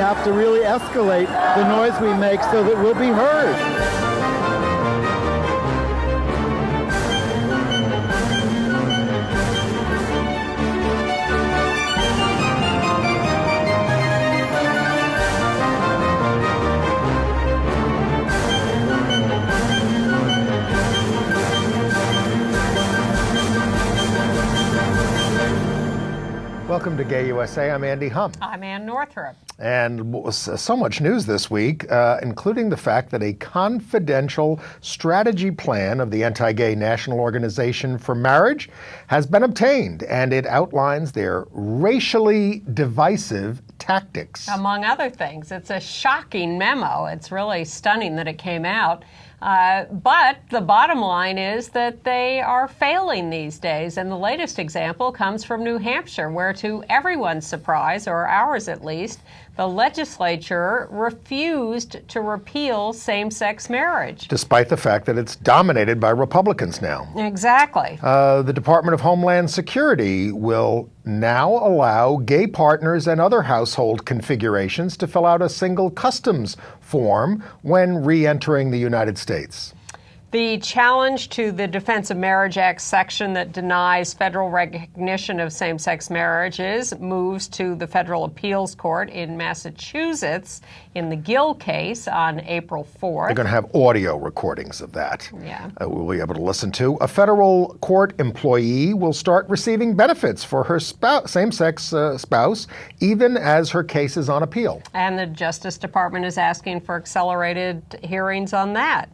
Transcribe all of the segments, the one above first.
have to really escalate the noise we make so that we'll be heard. Welcome to Gay USA. I'm Andy Humm. I'm Ann Northrup. And so much news this week, including the fact that a confidential strategy plan of the Anti-Gay National Organization for Marriage has been obtained, and it outlines their racially divisive tactics. Among other things, it's a shocking memo. It's really stunning that it came out. But the bottom line is that they are failing these days. And the latest example comes from New Hampshire, where to everyone's surprise, or ours at least, the legislature refused to repeal same-sex marriage. Despite the fact that it's dominated by Republicans now. Exactly. The Department of Homeland Security will now allow gay partners and other household configurations to fill out a single customs form when re-entering the United States. The challenge to the Defense of Marriage Act section that denies federal recognition of same-sex marriages moves to the Federal Appeals Court in Massachusetts in the Gill case on April 4th. They're going to have audio recordings of that. Yeah. We'll be able to listen to. A federal court employee will start receiving benefits for her same-sex spouse, even as her case is on appeal. And the Justice Department is asking for accelerated hearings on that.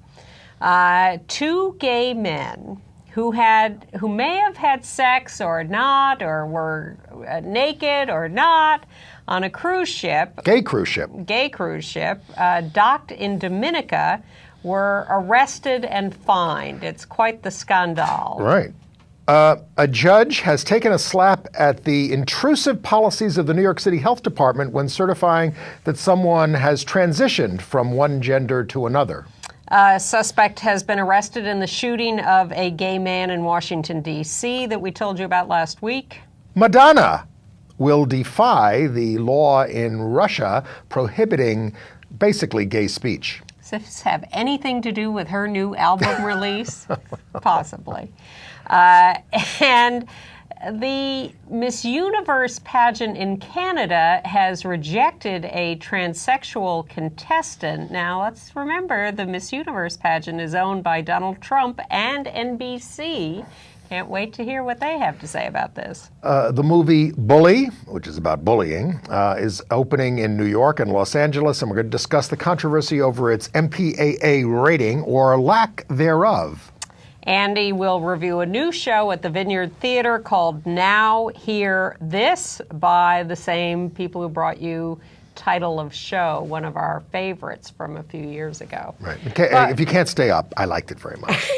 Two gay men who may have had sex or not, or were naked or not, on a cruise ship. Gay cruise ship. Docked in Dominica, were arrested and fined. It's quite the scandal. Right. A judge has taken a slap at the intrusive policies of the New York City Health Department when certifying that someone has transitioned from one gender to another. A suspect has been arrested in the shooting of a gay man in Washington, D.C. that we told you about last week. Madonna will defy the law in Russia prohibiting basically gay speech. Does this have anything to do with her new album release? Possibly. And the Miss Universe pageant in Canada has rejected a transsexual contestant. Now, let's remember the Miss Universe pageant is owned by Donald Trump and NBC. Can't wait to hear what they have to say about this. The movie Bully, which is about bullying, is opening in New York and Los Angeles, and we're going to discuss the controversy over its MPAA rating or lack thereof. Andy will review a new show at the Vineyard Theater called Now Hear This by the same people who brought you Title of Show, one of our favorites from a few years ago. Right. If you can't stay up, I liked it very much.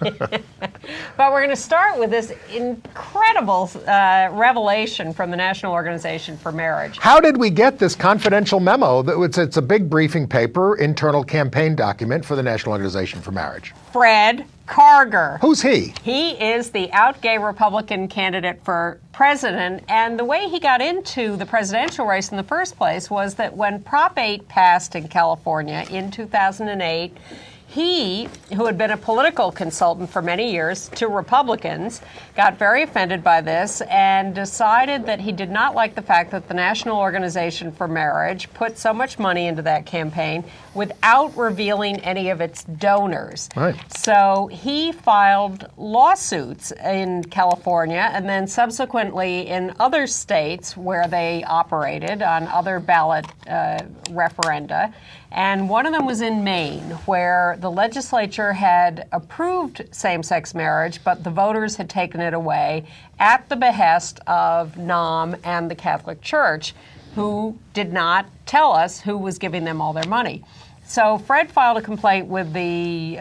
But we're going to start with this incredible revelation from the National Organization for Marriage. How did we get this confidential memo? It's a big briefing paper, internal campaign document for the National Organization for Marriage. Fred Karger. Who's he? He is the out gay Republican candidate for president, and the way he got into the presidential race in the first place was that when Prop 8 passed in California in 2008, he, who had been a political consultant for many years to Republicans, got very offended by this and decided that he did not like the fact that the National Organization for Marriage put so much money into that campaign without revealing any of its donors. Right. So he filed lawsuits in California and then subsequently in other states where they operated on other ballot referenda. And one of them was in Maine, where the legislature had approved same-sex marriage, but the voters had taken it away at the behest of NAM and the Catholic Church, who did not tell us who was giving them all their money. So Fred filed a complaint with the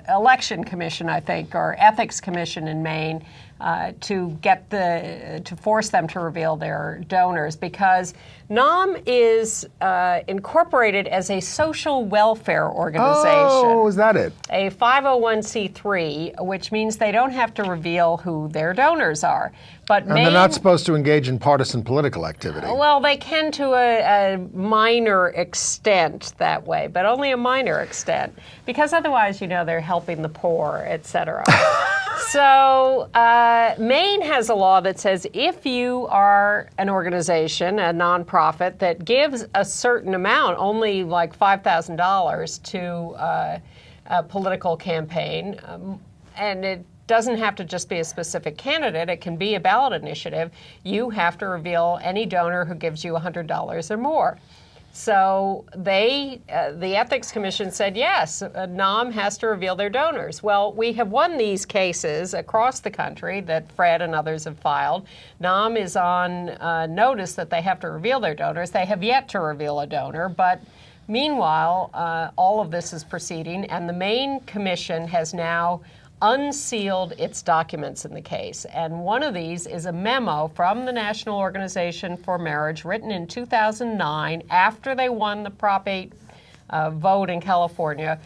Election Commission, I think, or Ethics Commission in Maine, to force them to reveal their donors, because NAM is incorporated as a social welfare organization. Oh, is that it? A 501c3, which means they don't have to reveal who their donors are. But And they're not supposed to engage in partisan political activity. well, they can to a minor extent that way, but only a minor extent, because otherwise, they're helping the poor, etc. So Maine has a law that says if you are an organization, a nonprofit, that gives a certain amount, only like $5,000 to a political campaign, and it doesn't have to just be a specific candidate, it can be a ballot initiative, you have to reveal any donor who gives you $100 or more. So the Ethics Commission said, yes, NAM has to reveal their donors. Well, we have won these cases across the country that Fred and others have filed. NAM is on notice that they have to reveal their donors. They have yet to reveal a donor, but meanwhile, all of this is proceeding, and the Maine Commission has now unsealed its documents in the case. And one of these is a memo from the National Organization for Marriage written in 2009 after they won the Prop 8 vote in California,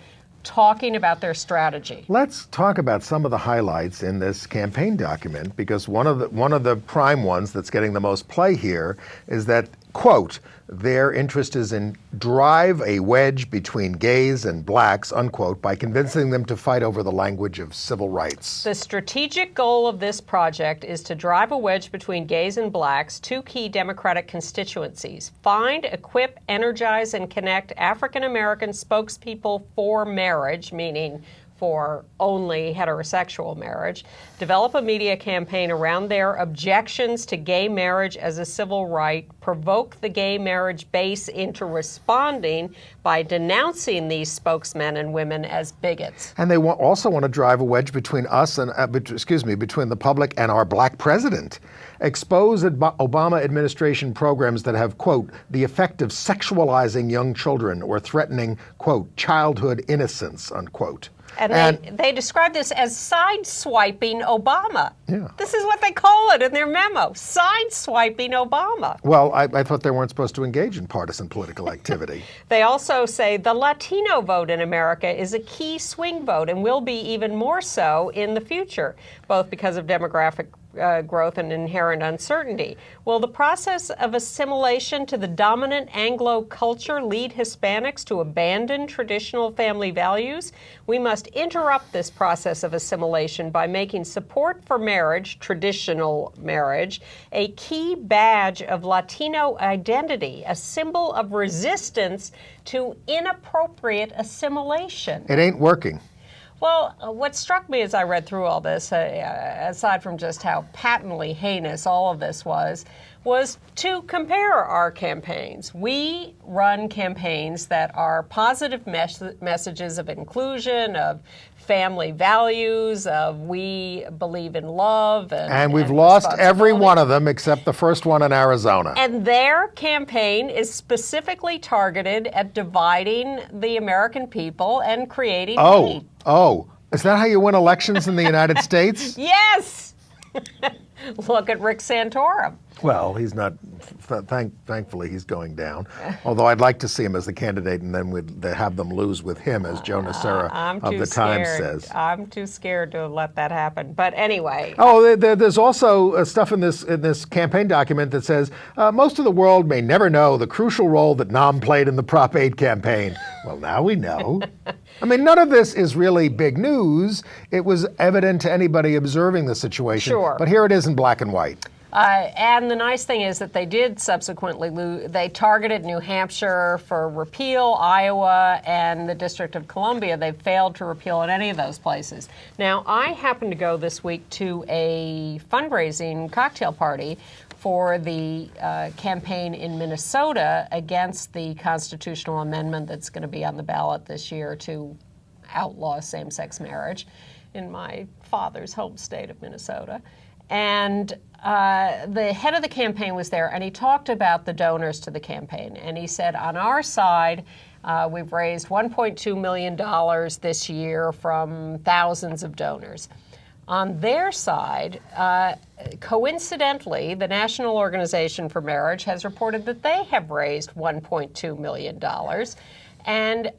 talking about their strategy. Let's talk about some of the highlights in this campaign document, because one of the prime ones that's getting the most play here is that, quote, their interest is in drive a wedge between gays and blacks, unquote, by convincing them to fight over the language of civil rights. The strategic goal of this project is to drive a wedge between gays and blacks, two key Democratic constituencies. Find, equip, energize, and connect African American spokespeople for marriage, meaning for only heterosexual marriage, develop a media campaign around their objections to gay marriage as a civil right, provoke the gay marriage base into responding by denouncing these spokesmen and women as bigots. And they also want to drive a wedge between us and, between the public and our black president. Expose Obama administration programs that have, quote, the effect of sexualizing young children or threatening, quote, childhood innocence, unquote. And they describe this as sideswiping Obama. Yeah. This is what they call it in their memo, sideswiping Obama. Well, I thought they weren't supposed to engage in partisan political activity. They also say the Latino vote in America is a key swing vote and will be even more so in the future, both because of demographic growth and inherent uncertainty. Will the process of assimilation to the dominant Anglo culture lead Hispanics to abandon traditional family values? We must interrupt this process of assimilation by making support for marriage, traditional marriage, a key badge of Latino identity, a symbol of resistance to inappropriate assimilation. It ain't working. Well, what struck me as I read through all this, aside from just how patently heinous all of this was to compare our campaigns. We run campaigns that are positive messages of inclusion, of family values, of we believe in love. And we've lost every one of them except the first one in Arizona. And their campaign is specifically targeted at dividing the American people and creating hate. Oh, is that how you win elections in the United States? Yes! Look at Rick Santorum. Well, he's not. Thankfully, he's going down. Although I'd like to see him as the candidate, and then we'd have them lose with him, as Joe Nocera of the Times says. I'm too scared to let that happen. But anyway. Oh, there's also stuff in this campaign document that says most of the world may never know the crucial role that NAM played in the Prop 8 campaign. Well, now we know. I mean, none of this is really big news. It was evident to anybody observing the situation. Sure. But here it is in black and white. And the nice thing is that they did subsequently they targeted New Hampshire for repeal, Iowa, and the District of Columbia. They failed to repeal in any of those places. Now, I happened to go this week to a fundraising cocktail party for the campaign in Minnesota against the constitutional amendment that's going to be on the ballot this year to outlaw same-sex marriage in my father's home state of Minnesota. And the head of the campaign was there, and he talked about the donors to the campaign. And he said, on our side, we've raised $1.2 million this year from thousands of donors. On their side, coincidentally, the National Organization for Marriage has reported that they have raised $1.2 million, and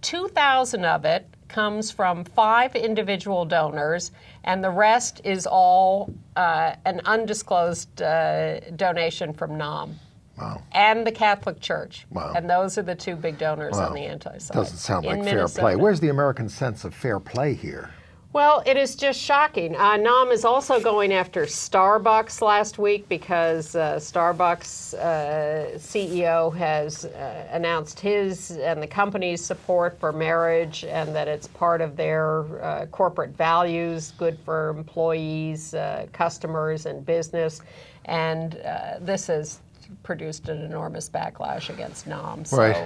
2,000 of it comes from 5 individual donors, and the rest is all an undisclosed donation from NAM. Wow. And the Catholic Church. Wow. And those are the 2 big donors Wow. on the anti-side. Doesn't sound like in fair Minnesota. play. Where's the American sense of fair play here? Well, it is just shocking. NAM is also going after Starbucks last week because Starbucks CEO has announced his and the company's support for marriage and that it's part of their corporate values, good for employees, customers, and business. And this has produced an enormous backlash against NAM. So Right.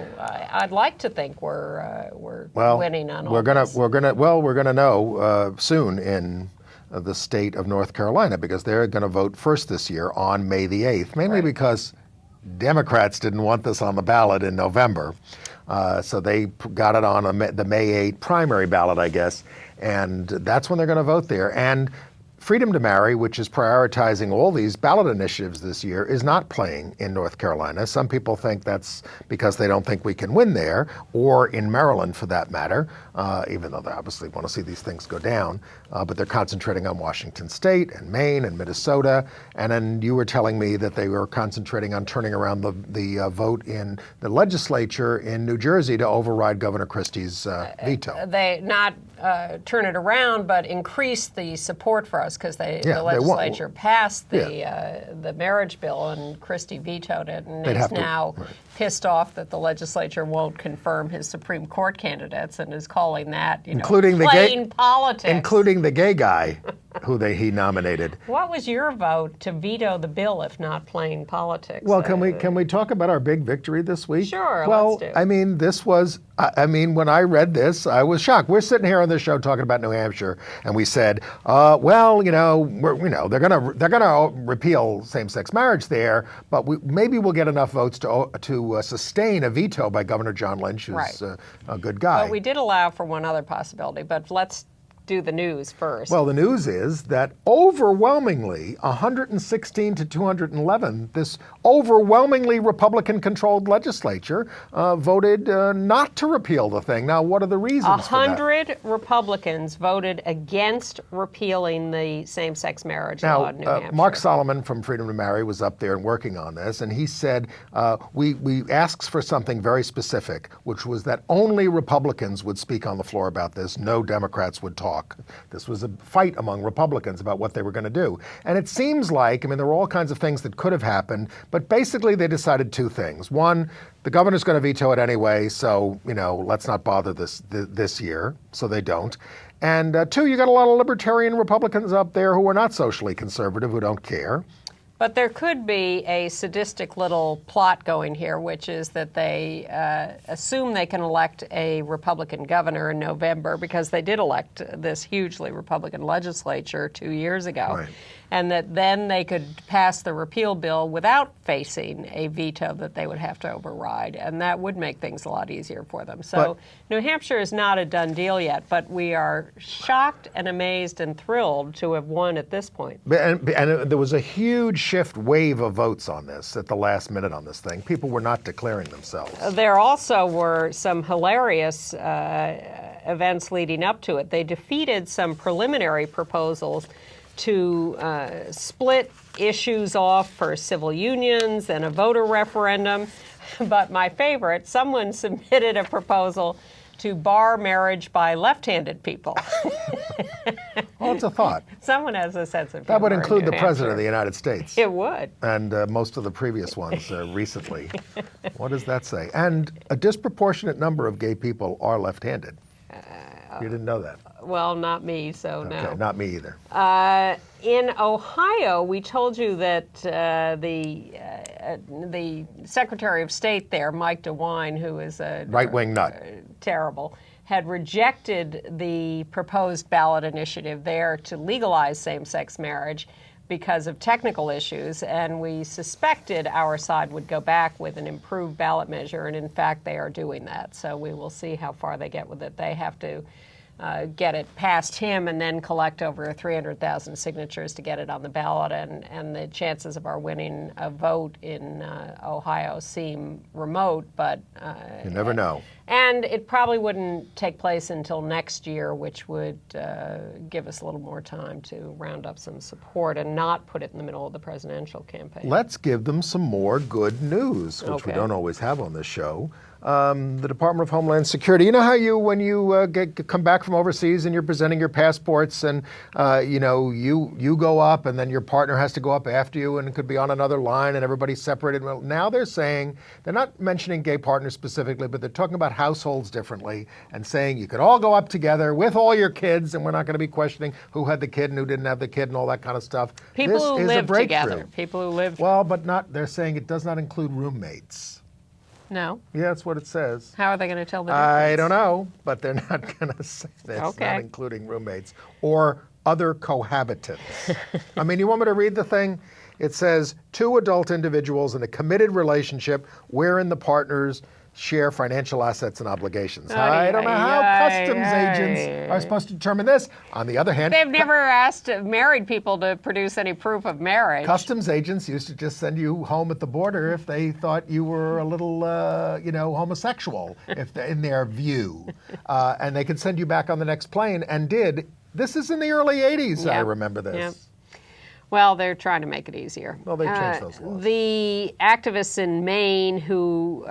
I'd like to think we're winning on all we're gonna this. we're gonna know soon in the state of North Carolina because they're going to vote first this year on May the 8th, mainly because Democrats didn't want this on the ballot in November, so they got it on the May 8th primary ballot, I guess, and that's when they're going to vote there. And Freedom to Marry, which is prioritizing all these ballot initiatives this year, is not playing in North Carolina. Some people think that's because they don't think we can win there, or in Maryland for that matter, even though they obviously want to see these things go down. But they're concentrating on Washington State and Maine and Minnesota. And then you were telling me that they were concentrating on turning around the vote in the legislature in New Jersey to override Governor Christie's veto. They not turn it around, but increase the support for us because the legislature passed the marriage bill and Christie vetoed it, and he's now pissed off that the legislature won't confirm his Supreme Court candidates and is calling that, including plain politics. Including the gay guy who he nominated. What was your vote to veto the bill if not plain politics? Well, can we talk about our big victory this week? Sure, well, let's do. I mean, this was, when I read this, I was shocked. We're sitting here on this show talking about New Hampshire, and we said, they're gonna repeal same-sex marriage there, but maybe we'll get enough votes to sustain a veto by Governor John Lynch, who's a good guy. But we did allow for one other possibility, but let's do the news first. Well, the news is that overwhelmingly, 116 to 211, this overwhelmingly Republican-controlled legislature voted not to repeal the thing. Now, what are the reasons for that? 100 Republicans voted against repealing the same-sex marriage law in New Hampshire. Mark Solomon from Freedom to Marry was up there and working on this, and he said, we asked for something very specific, which was that only Republicans would speak on the floor about this. No Democrats would talk. This was a fight among Republicans about what they were going to do. And it seems like, there were all kinds of things that could have happened, but basically they decided 2 things. One, the governor's going to veto it anyway, so, let's not bother this year, so they don't. And 2, you got a lot of libertarian Republicans up there who are not socially conservative, who don't care. But there could be a sadistic little plot going here, which is that they assume they can elect a Republican governor in November because they did elect this hugely Republican legislature 2 years ago. Right. And that then they could pass the repeal bill without facing a veto that they would have to override. And that would make things a lot easier for them. So New Hampshire is not a done deal yet, but we are shocked and amazed and thrilled to have won at this point. And there was a huge wave of votes on this at the last minute on this thing. People were not declaring themselves. There also were some hilarious events leading up to it. They defeated some preliminary proposals to split issues off for civil unions and a voter referendum. But my favorite, someone submitted a proposal to bar marriage by left-handed people. Well, it's a thought. Someone has a sense of humor. That would include in the New President of Hampshire. the United States. It would. And most of the previous ones recently. What does that say? And a disproportionate number of gay people are left-handed. You didn't know that? Well, not me, so no. Okay, not me either. In Ohio, we told you that the Secretary of State there, Mike DeWine, who is a right-wing nut, terrible, had rejected the proposed ballot initiative there to legalize same-sex marriage because of technical issues, and we suspected our side would go back with an improved ballot measure, and in fact they are doing that. So we will see how far they get with it. They have to get it past him and then collect over 300,000 signatures to get it on the ballot. And the chances of our winning a vote in Ohio seem remote, but You never know. and it probably wouldn't take place until next year, which would give us a little more time to round up some support and not put it in the middle of the presidential campaign. Let's give them some more good news, which we Okay. don't always have on this show. The Department of Homeland Security. You know how when you come back from overseas and you're presenting your passports, and you go up, and then your partner has to go up after you, and it could be on another line, and everybody's separated. Well, now they're saying they're not mentioning gay partners specifically, but they're talking about households differently, and saying you could all go up together with all your kids, and we're not going to be questioning who had the kid and who didn't have the kid and all that kind of stuff. People This who is a live breakthrough. together. People who live. Well, but not. They're saying it does not include roommates. No. Yeah, that's what it says. How are they going to tell the difference? I don't know, but they're not going to say that's Okay. not including roommates or other cohabitants. I mean, you want me to read the thing? It says, 2 adult individuals in a committed relationship wherein the partners share financial assets and obligations. I don't know how customs agents are supposed to determine this. On the other hand, They've never asked married people to produce any proof of marriage. customs agents used to just send you home at the border if they thought you were a little, homosexual, in their view, and they could send you back on the next plane, and did. This is in the early '80s. I Yep. remember this. Yep. Well, they're trying to make it easier. Well, they've changed those laws. The activists in Maine who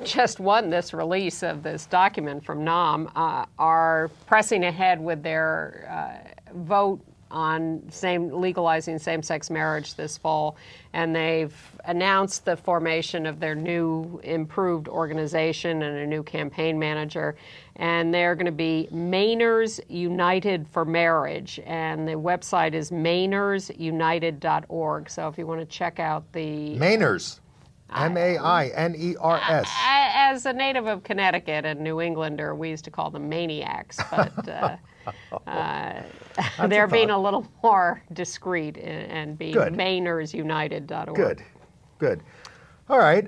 just won this release of this document from NAM are pressing ahead with their vote on legalizing same-sex marriage this fall, and they've announced the formation of their new improved organization and a new campaign manager, and they're going to be Mainers United for Marriage, and the website is mainersunited.org. So if you want to check out the Mainers, Mainers. as a native of Connecticut and New Englander, we used to call them maniacs, but they're being a little more discreet and being Good. mainersunited.org. Good. All right.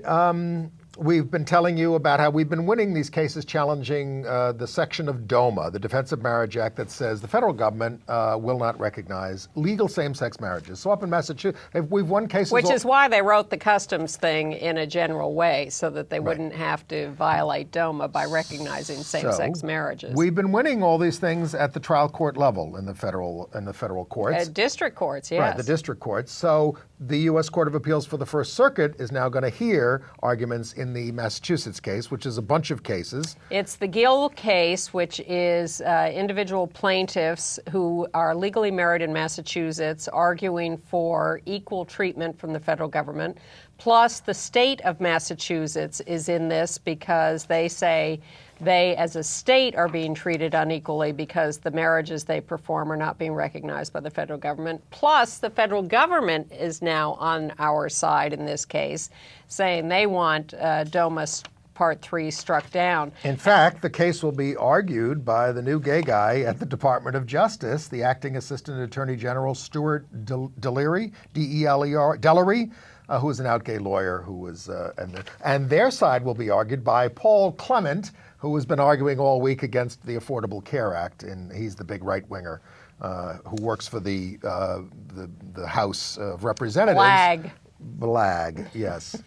We've been telling you about how we've been winning these cases challenging the section of DOMA, the Defense of Marriage Act, that says the federal government will not recognize legal same-sex marriages. So up in Massachusetts, we've won cases. Which is why they wrote the customs thing in a general way, so that they wouldn't have to violate DOMA by recognizing same-sex marriages. We've been winning all these things at the trial court level in the federal courts. District courts, yes. Right, the district courts. So the U.S. Court of Appeals for the First Circuit is now going to hear arguments in the Massachusetts case, which is a bunch of cases. It's the Gill case, which is individual plaintiffs who are legally married in Massachusetts arguing for equal treatment from the federal government. Plus, the state of Massachusetts is in this because they say they, as a state, are being treated unequally because the marriages they perform are not being recognized by the federal government. Plus, the federal government is now on our side in this case, saying they want DOMA Part 3 struck down. In fact, the case will be argued by the new gay guy at the Department of Justice, the acting Assistant Attorney General Stuart Dellery, Dellery, who is an out gay lawyer who was, and their side will be argued by Paul Clement, who has been arguing all week against the Affordable Care Act, and he's the big right-winger who works for the House of Representatives. BLAG, yes.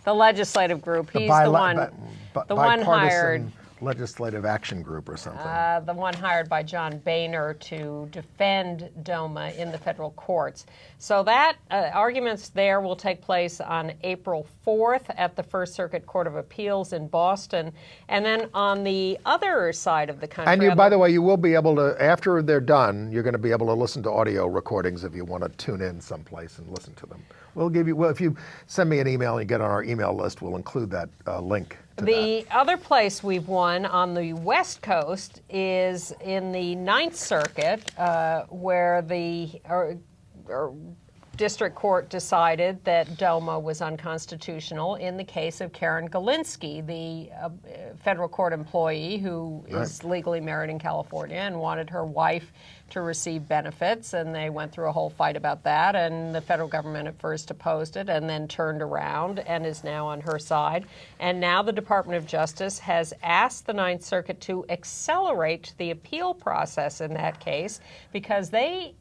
The legislative group. He's the one hired. Legislative Action Group or something. The one hired by John Boehner to defend DOMA in the federal courts. So that arguments there will take place on April 4th at the First Circuit Court of Appeals in Boston. And then on the other side of the country... And you, by the way, you will be able to, after they're done, you're going to be able to listen to audio recordings if you want to tune in someplace and listen to them. We'll give you, if you send me an email and you get on our email list, we'll include that link. The other place we've won on the West Coast is in the Ninth Circuit, where the district court decided that DOMA was unconstitutional in the case of Karen Galinsky, the federal court employee who is legally married in California and wanted her wife to receive benefits, and they went through a whole fight about that, and the federal government at first opposed it and then turned around and is now on her side. And now the Department of Justice has asked the Ninth Circuit to accelerate the appeal process in that case because the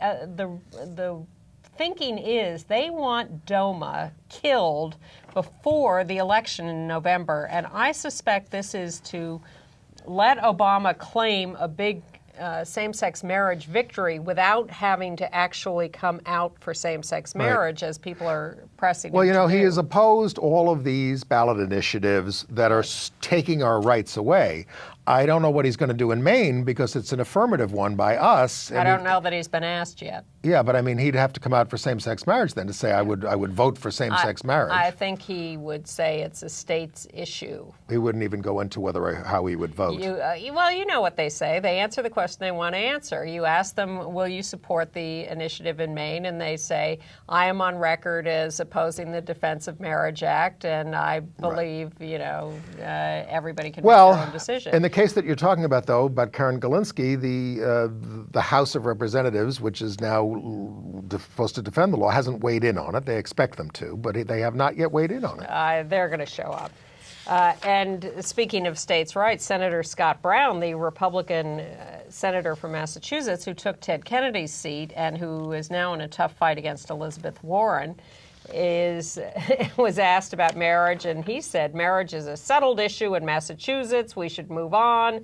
thinking is they want DOMA killed before the election in November. And I suspect this is to let Obama claim a big same-sex marriage victory without having to actually come out for same-sex marriage as people are pressing him Well, you know, to he do. has opposed all of these ballot initiatives that are taking our rights away. I don't know what he's going to do in Maine because it's an affirmative one by us. I don't know that he's been asked yet. Yeah, but I mean, he'd have to come out for same-sex marriage then to say I would vote for same-sex marriage. I think he would say it's a state's issue. He wouldn't even go into how he would vote. Well, you know what they say. They answer the question they want to answer. You ask them, will you support the initiative in Maine? And they say, I am on record as opposing the Defense of Marriage Act, and I believe, everybody can make their own decision. In the case that you're talking about, though, about Karen Galinsky, the House of Representatives, which is now supposed to defend the law, hasn't weighed in on it. They expect them to, but they have not yet weighed in on it. They're going to show up. And speaking of states' rights, Senator Scott Brown, the Republican senator from Massachusetts who took Ted Kennedy's seat and who is now in a tough fight against Elizabeth Warren, was asked about marriage, and he said marriage is a settled issue in Massachusetts. We should move on.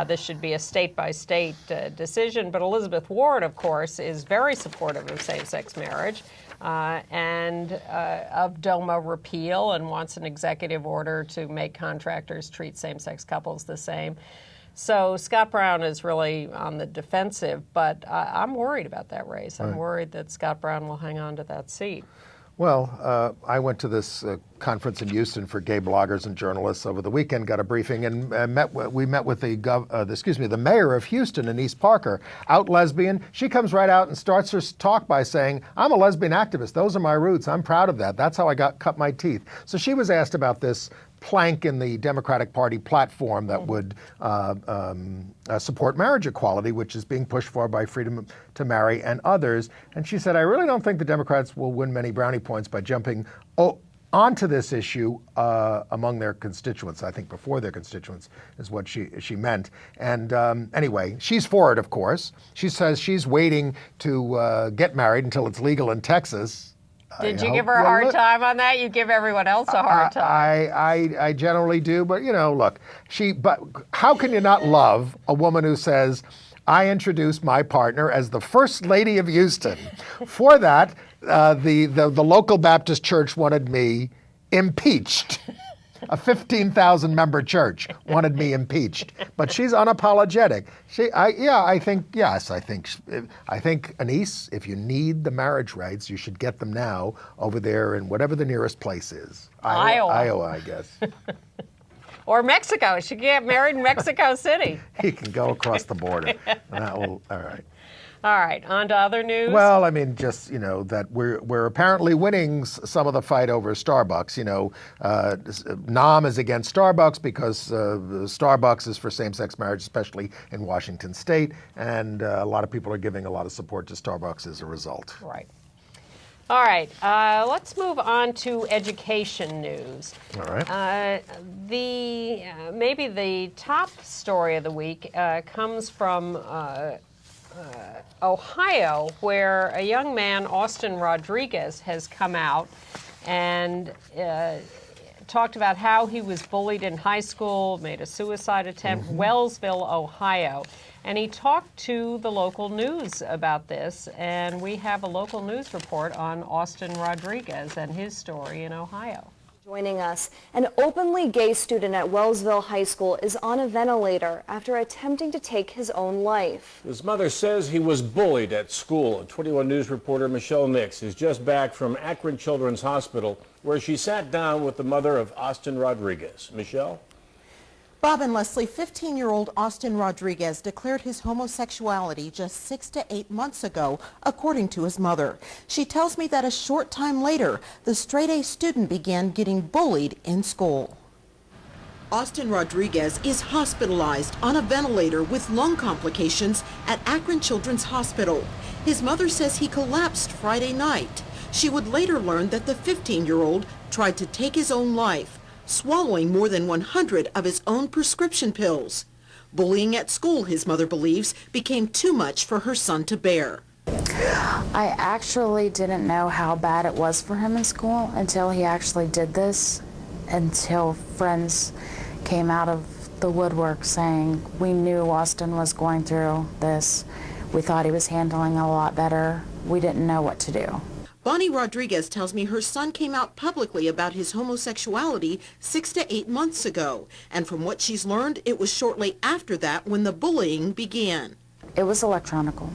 This should be a state-by-state decision. But Elizabeth Warren, of course, is very supportive of same-sex marriage and of DOMA repeal and wants an executive order to make contractors treat same-sex couples the same. So Scott Brown is really on the defensive, but I'm worried about that race. I'm worried that Scott Brown will hang on to that seat. Well, I went to this conference in Houston for gay bloggers and journalists over the weekend, got a briefing, and we met with the mayor of Houston, Anise Parker, out lesbian. She comes right out and starts her talk by saying, I'm a lesbian activist. Those are my roots. I'm proud of that. That's how I cut my teeth. So she was asked about this plank in the Democratic Party platform that would support marriage equality, which is being pushed for by Freedom to Marry and others. And she said, I really don't think the Democrats will win many brownie points by jumping onto this issue among their constituents. I think before their constituents is what she meant. And anyway, she's for it, of course. She says she's waiting to get married until it's legal in Texas. Did you give her a hard time on that? You give everyone else a hard time. I generally do, but look, but how can you not love a woman who says, I introduced my partner as the First Lady of Houston. For that, the local Baptist church wanted me impeached. A 15,000 member church wanted me impeached, but she's unapologetic. I think Anise, if you need the marriage rights, you should get them now over there in whatever the nearest place is. Iowa, I guess. Or Mexico. She can get married in Mexico City. He can go across the border. All right. All right, on to other news. Well, I mean, just, that we're apparently winning some of the fight over Starbucks. NAM is against Starbucks because Starbucks is for same-sex marriage, especially in Washington State, and a lot of people are giving a lot of support to Starbucks as a result. Right. All right, let's move on to education news. All right. Maybe the top story of the week comes from Ohio, where a young man, Austin Rodriguez, has come out and talked about how he was bullied in high school, made a suicide attempt, Wellsville, Ohio. And he talked to the local news about this, and we have a local news report on Austin Rodriguez and his story in Ohio. Joining us, an openly gay student at Wellsville High School is on a ventilator after attempting to take his own life. His mother says he was bullied at school. 21 News reporter Michelle Nix is just back from Akron Children's Hospital, where she sat down with the mother of Austin Rodriguez. Michelle? Bob and Leslie, 15-year-old Austin Rodriguez declared his homosexuality just 6 to 8 months ago, according to his mother. She tells me that a short time later, the straight-A student began getting bullied in school. Austin Rodriguez is hospitalized on a ventilator with lung complications at Akron Children's Hospital. His mother says he collapsed Friday night. She would later learn that the 15-year-old tried to take his own life, swallowing more than 100 of his own prescription pills. Bullying at school, his mother believes, became too much for her son to bear. I actually didn't know how bad it was for him in school until he actually did this, until friends came out of the woodwork saying, we knew Austin was going through this. We thought he was handling a lot better. We didn't know what to do. Bonnie Rodriguez tells me her son came out publicly about his homosexuality 6 to 8 months ago. And from what she's learned, it was shortly after that when the bullying began. It was electronical.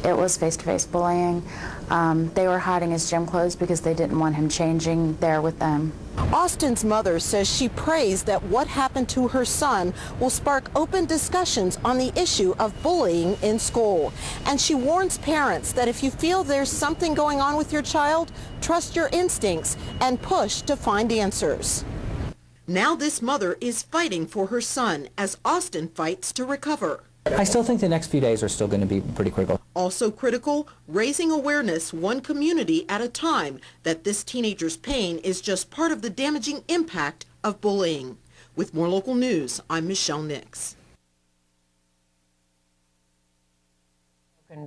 It was face-to-face bullying. They were hiding his gym clothes because they didn't want him changing there with them. Austin's mother says she prays that what happened to her son will spark open discussions on the issue of bullying in school. And she warns parents that if you feel there's something going on with your child, trust your instincts and push to find answers. Now this mother is fighting for her son as Austin fights to recover. I still think the next few days are still going to be pretty critical. Also critical, raising awareness one community at a time that this teenager's pain is just part of the damaging impact of bullying. With more local news, I'm Michelle Nix.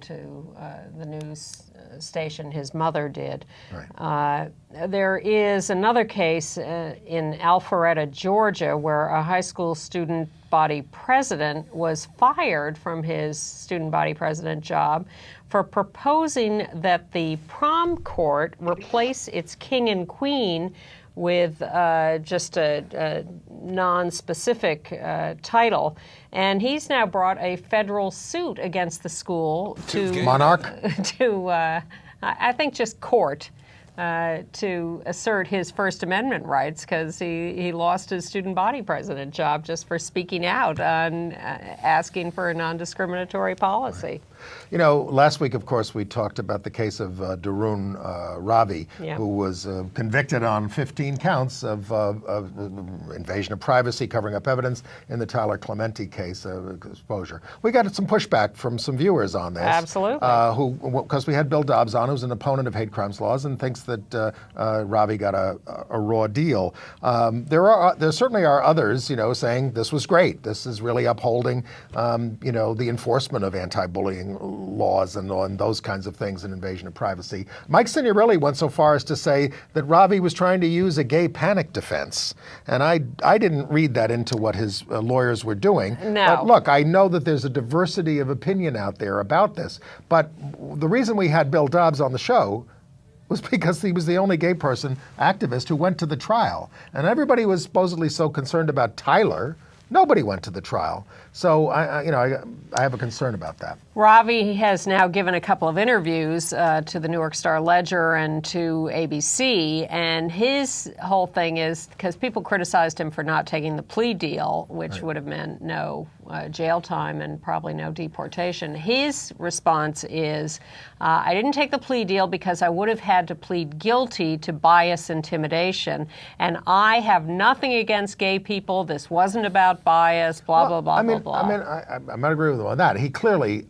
To the news station, his mother did. Right. There is another case in Alpharetta, Georgia, where a high school student body president was fired from his student body president job for proposing that the prom court replace its king and queen with just a non-specific title. And he's now brought a federal suit against the school to Monarch? I think just court, to assert his First Amendment rights, because he lost his student body president job just for speaking out on asking for a non-discriminatory policy. Right. You know, last week, of course, we talked about the case of Darun Ravi, who was convicted on 15 counts of invasion of privacy, covering up evidence in the Tyler Clementi case of exposure. We got some pushback from some viewers on this. Absolutely. Because we had Bill Dobbs on, who's an opponent of hate crimes laws and thinks that Ravi got a raw deal. There certainly are others, you know, saying this was great. This is really upholding, you know, the enforcement of anti-bullying laws and those kinds of things, and invasion of privacy. Mike Signorelli went so far as to say that Ravi was trying to use a gay panic defense, and I didn't read that into what his lawyers were doing. No. But look, I know that there's a diversity of opinion out there about this, but the reason we had Bill Dobbs on the show was because he was the only gay person activist who went to the trial, and everybody was supposedly so concerned about Tyler. Nobody went to the trial. So, I have a concern about that. Ravi has now given a couple of interviews to the New York Star Ledger and to ABC, and his whole thing is, because people criticized him for not taking the plea deal, which would have meant no jail time and probably no deportation. His response is, I didn't take the plea deal because I would have had to plead guilty to bias intimidation, and I have nothing against gay people. This wasn't about bias, blah, blah, blah, blah, blah. I might agree with him on that. He clearly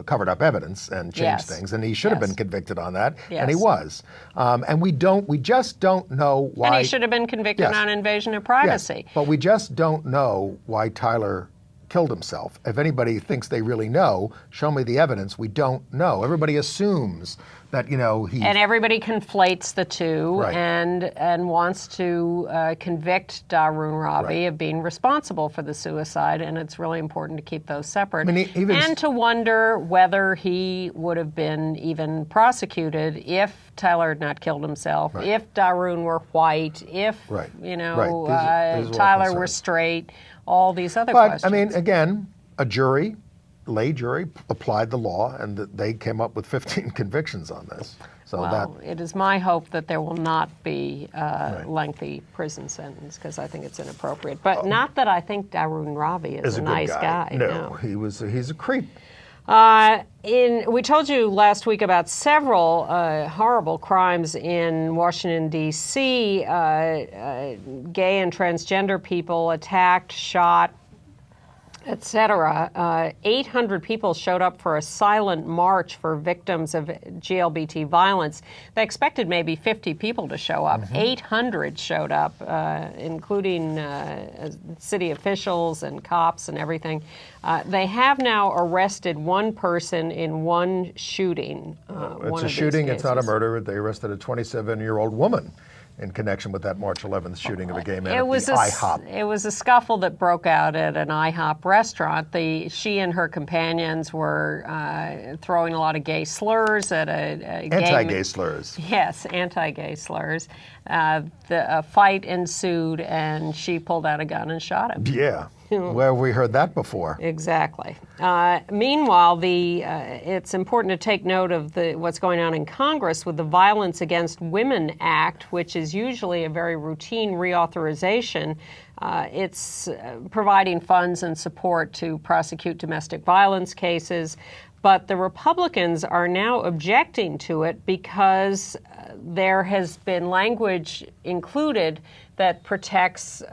covered up evidence and changed things, and he should have been convicted on that, and he was. And we just don't know why. And he should have been convicted on invasion of privacy. Yes, but we just don't know why Tyler killed himself. If anybody thinks they really know, show me the evidence. We don't know. Everybody assumes that, you know, he... And everybody conflates the two and wants to convict Darun Ravi of being responsible for the suicide, and it's really important to keep those separate. I mean, and to wonder whether he would have been even prosecuted if Tyler had not killed himself, if Darun were white, if, you know, Tyler were straight, all these other questions. But, I mean, again, a lay jury, applied the law, and they came up with 15 convictions on this. So Well, it is my hope that there will not be a lengthy prison sentence, because I think it's inappropriate. But not that I think Darun Ravi is a good nice guy. No, he's a creep. We told you last week about several horrible crimes in Washington, D.C. Gay and transgender people attacked, shot, etc. 800 people showed up for a silent march for victims of GLBT violence. They expected maybe 50 people to show up. 800 showed up, including city officials and cops and everything. They have now arrested one person in one shooting. It's a shooting. It's not a murder. They arrested a 27-year-old woman in connection with that March 11th shooting of a gay man at the IHOP. It was a scuffle that broke out at an IHOP restaurant. She and her companions were throwing a lot of gay slurs at a anti-gay slurs. Yes, anti-gay slurs. A fight ensued, and she pulled out a gun and shot him. Yeah. Where have we heard that before? Exactly. Meanwhile, it's important to take note of what's going on in Congress with the Violence Against Women Act, which is usually a very routine reauthorization. It's providing funds and support to prosecute domestic violence cases. But the Republicans are now objecting to it because there has been language included that protects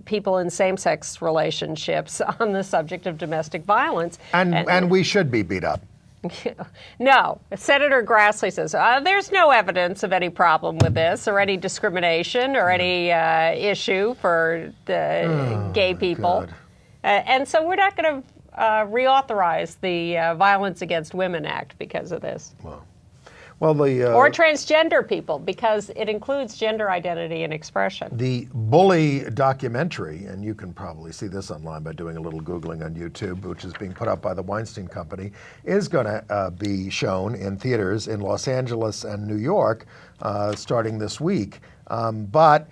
people in same-sex relationships on the subject of domestic violence. And we should be beat up. No. Senator Grassley says there's no evidence of any problem with this or any discrimination or any issue for gay people. And so we're not going to reauthorize the Violence Against Women Act because of this. Or transgender people, because it includes gender identity and expression. The Bully documentary, and you can probably see this online by doing a little Googling on YouTube, which is being put up by the Weinstein Company, is going to be shown in theaters in Los Angeles and New York starting this week. But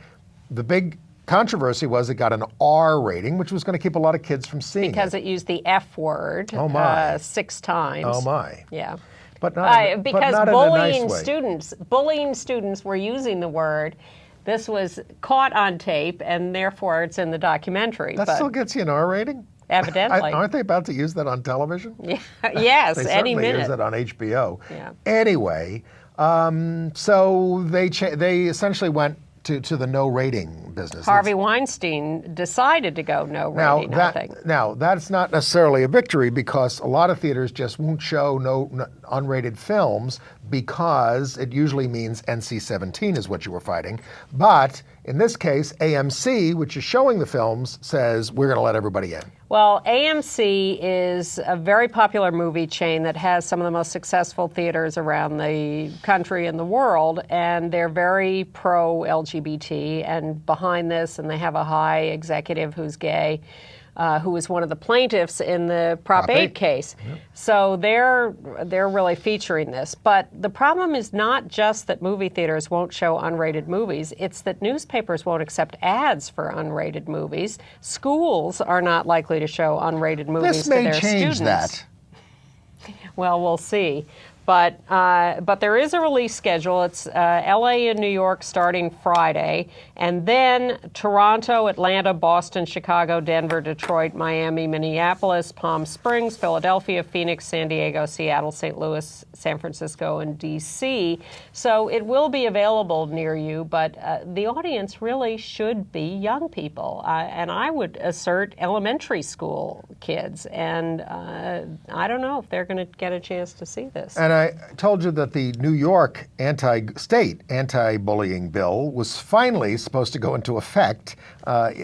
the big controversy was it got an R rating, which was going to keep a lot of kids from seeing because it used the F word 6 times. Oh, my. Yeah. But not, because but not bullying in a nice way. Bullying students were using the word. This was caught on tape, and therefore it's in the documentary. That still gets you an R rating? Evidently. Aren't they about to use that on television? Yeah. Yes, they any certainly minute. use it on HBO. Yeah. Anyway, so they essentially went to the no rating business. Harvey Weinstein decided to go no rating, I think. Now, that's not necessarily a victory, because a lot of theaters just won't show no unrated films, because it usually means NC-17 is what you were fighting. But in this case, AMC, which is showing the films, says we're going to let everybody in. Well, AMC is a very popular movie chain that has some of the most successful theaters around the country and the world, and they're very pro-LGBT and behind this, and they have a high executive who's gay, who was one of the plaintiffs in the Prop 8 case. Yep. So they're really featuring this. But the problem is not just that movie theaters won't show unrated movies, it's that newspapers won't accept ads for unrated movies. Schools are not likely to show unrated movies to their students. This may change that. Well, we'll see. But there is a release schedule. It's LA and New York starting Friday, and then Toronto, Atlanta, Boston, Chicago, Denver, Detroit, Miami, Minneapolis, Palm Springs, Philadelphia, Phoenix, San Diego, Seattle, St. Louis, San Francisco, and D.C. So it will be available near you, but the audience really should be young people. And I would assert elementary school kids. And I don't know if they're going to get a chance to see this. And I told you that the New York state anti-bullying bill was finally supposed to go into effect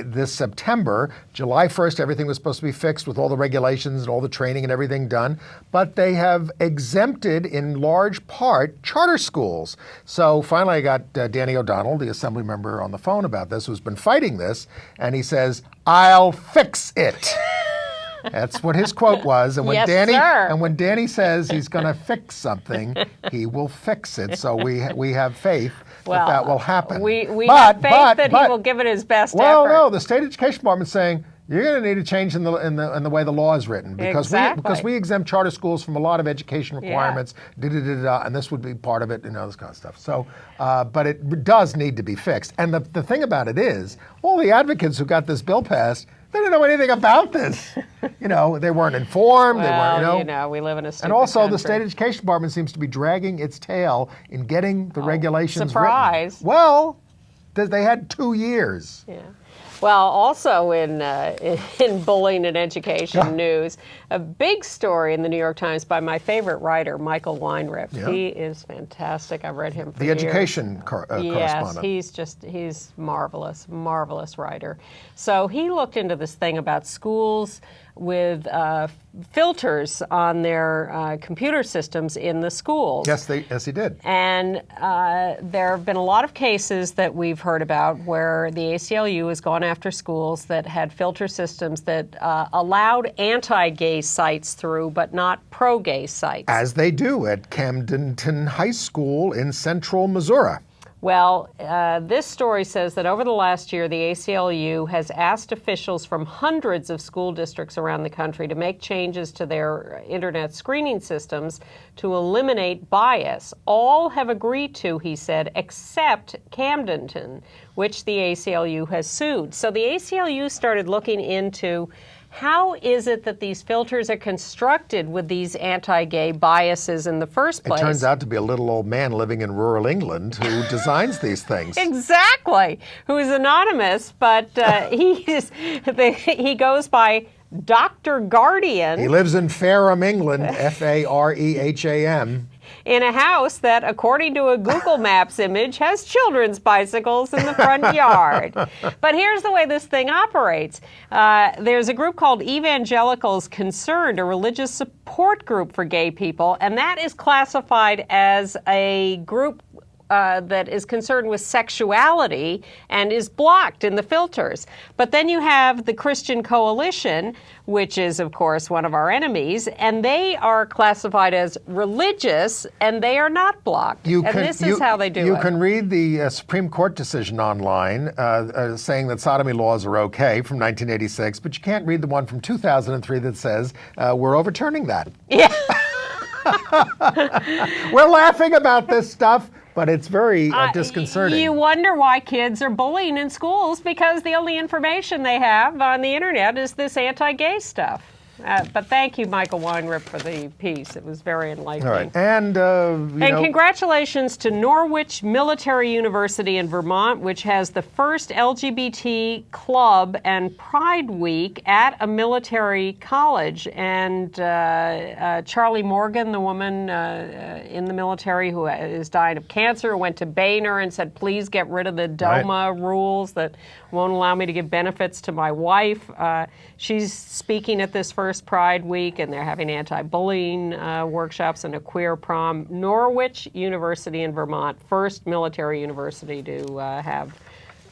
this September. July 1st, everything was supposed to be fixed with all the regulations and all the training and everything done. But they have exempted, in large part, charter schools. So finally I got Danny O'Donnell, the assembly member, on the phone about this, who's been fighting this. And he says, "I'll fix it." That's what his quote was. And when when Danny says he's going to fix something, he will fix it. So we have faith that will happen. We have faith that he will give it his best effort. Well, no, the state education department's saying You're going to need a change in the way the law is written because Exactly. we exempt charter schools from a lot of education requirements, and this would be part of it, this kind of stuff. So, but it does need to be fixed. And the thing about it is, all the advocates who got this bill passed, they didn't know anything about this. They weren't informed. Well, they weren't. we live in a stupid And also, country. the state education department seems to be dragging its tail in getting the regulations surprise. written. Well, they had 2 years. Yeah. Well, also in bullying and education news, a big story in the New York Times by my favorite writer, Michael Weinrib. Yeah. He is fantastic. I've read him for The years. education correspondent. Yes, he's marvelous writer. So he looked into this thing about schools with filters on their computer systems in the schools. Yes, he did. And there have been a lot of cases that we've heard about where the ACLU has gone after schools that had filter systems that allowed anti-gay sites through, but not pro-gay sites. As they do at Camdenton High School in central Missouri. Well, this story says that over the last year, the ACLU has asked officials from hundreds of school districts around the country to make changes to their internet screening systems to eliminate bias. All have agreed to, he said, except Camdenton, which the ACLU has sued. So the ACLU started looking into how is it that these filters are constructed with these anti-gay biases in the first place? It turns out to be a little old man living in rural England who designs these things. Exactly. Who is anonymous, but he goes by Dr. Guardian. He lives in Fareham, England, Fareham. In a house that, according to a Google Maps image, has children's bicycles in the front yard. But here's the way this thing operates. There's a group called Evangelicals Concerned, a religious support group for gay people, and that is classified as a group that is concerned with sexuality and is blocked in the filters. But then you have the Christian Coalition, which is, of course, one of our enemies, and they are classified as religious, and they are not blocked. This is how they do it. You can read the Supreme Court decision online saying that sodomy laws are okay from 1986, but you can't read the one from 2003 that says we're overturning that. Yeah. We're laughing about this stuff, but it's very disconcerting. You wonder why kids are bullying in schools because the only information they have on the internet is this anti-gay stuff. But thank you, Michael Weinrib, for the piece. It was very enlightening. All right. And congratulations to Norwich Military University in Vermont, which has the first LGBT club and Pride Week at a military college. And Charlie Morgan, the woman in the military who is dying of cancer, went to Boehner and said, please get rid of the DOMA rules that won't allow me to give benefits to my wife. She's speaking at this first Pride Week, and they're having anti-bullying workshops and a queer prom. Norwich University in Vermont, first military university to have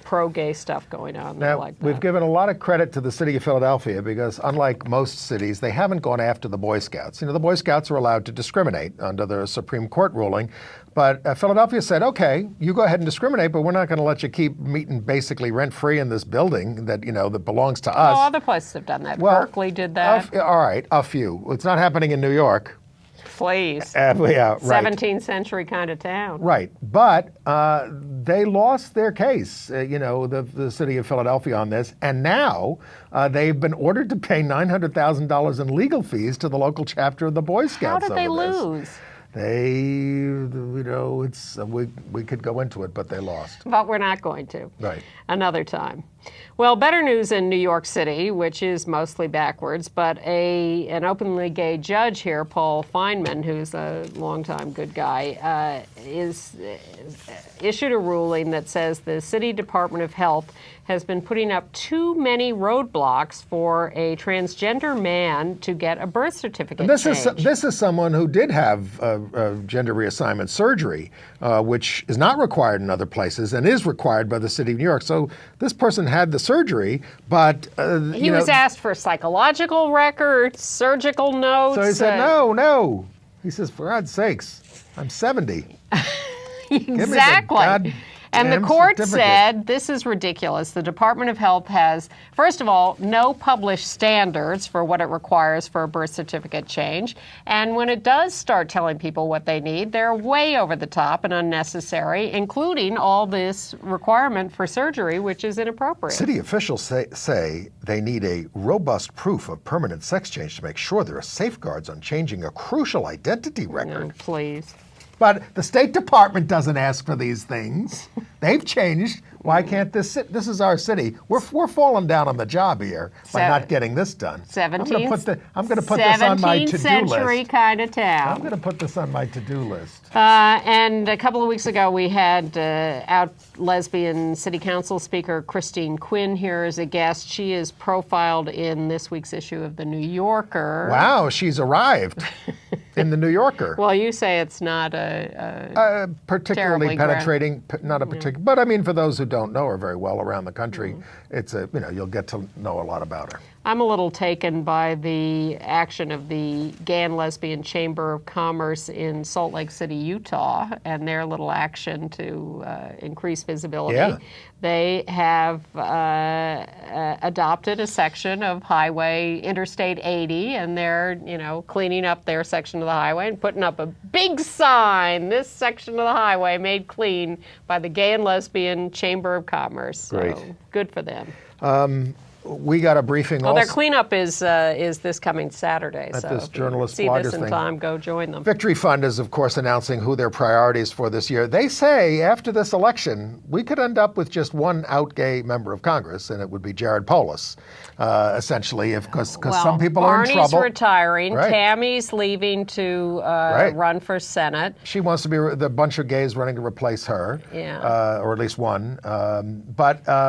pro-gay stuff going on. Now, like that. We've given a lot of credit to the city of Philadelphia because, unlike most cities, they haven't gone after the Boy Scouts. The Boy Scouts are allowed to discriminate under the Supreme Court ruling, but Philadelphia said, okay, you go ahead and discriminate, but we're not going to let you keep meeting basically rent-free in this building that, that belongs to us. Other places have done that. Well, Berkeley did that. All right, a few. It's not happening in New York. Please. Yeah, right. 17th century kind of town. Right. But they lost their case, the city of Philadelphia on this. And now they've been ordered to pay $900,000 in legal fees to the local chapter of the Boy Scouts. How did they over this. lose? We could go into it, but they lost. But we're not going to. Right. Another time. Well, better news in New York City, which is mostly backwards, but an openly gay judge here, Paul Feynman, who's a longtime good guy, issued a ruling that says the City Department of Health has been putting up too many roadblocks for a transgender man to get a birth certificate changed. This is someone who did have gender reassignment surgery, which is not required in other places and is required by the city of New York. So this person had the surgery, but he was asked for psychological records, surgical notes. So he said, no. He says, for God's sakes, I'm 70. Exactly. And the Damn court certificate. said this is ridiculous. The Department of Health has, first of all, no published standards for what it requires for a birth certificate change. And when it does start telling people what they need, they're way over the top and unnecessary, including all this requirement for surgery, which is inappropriate. City officials say they need a robust proof of permanent sex change to make sure there are safeguards on changing a crucial identity record. Oh, please. But the State Department doesn't ask for these things. They've changed. Why can't this is our city. We're falling down on the job here by not getting this done. 17th, I'm going to put this on my to-do century list. kind of town. I'm going to put this on my to-do list. And a couple of weeks ago, we had out lesbian city council speaker Christine Quinn here as a guest. She is profiled in this week's issue of The New Yorker. Wow, she's arrived in The New Yorker. Well, you say it's not a Particularly terribly penetrating, not a particular, but I mean, for those who don't know her very well around the country, it's you'll get to know a lot about her. I'm a little taken by the action of the Gay and Lesbian Chamber of Commerce in Salt Lake City, Utah, and their little action to increase visibility. Yeah. They have adopted a section of Highway Interstate 80, and they're, cleaning up their section of the highway and putting up a big sign, this section of the highway made clean by the Gay and Lesbian Chamber of Commerce. Great. So good for them. We got a briefing Well, also. their cleanup is this coming Saturday. At so this if you journalist see bloggers this in thing. time, go join them. Victory Fund is, of course, announcing who their priorities for this year. They say after this election, we could end up with just one out gay member of Congress, and it would be Jared Polis, essentially, because some people are in trouble. Barney's retiring. Right. Tammy's leaving to run for Senate. She wants to be the bunch of gays running to replace her, Yeah. or at least one.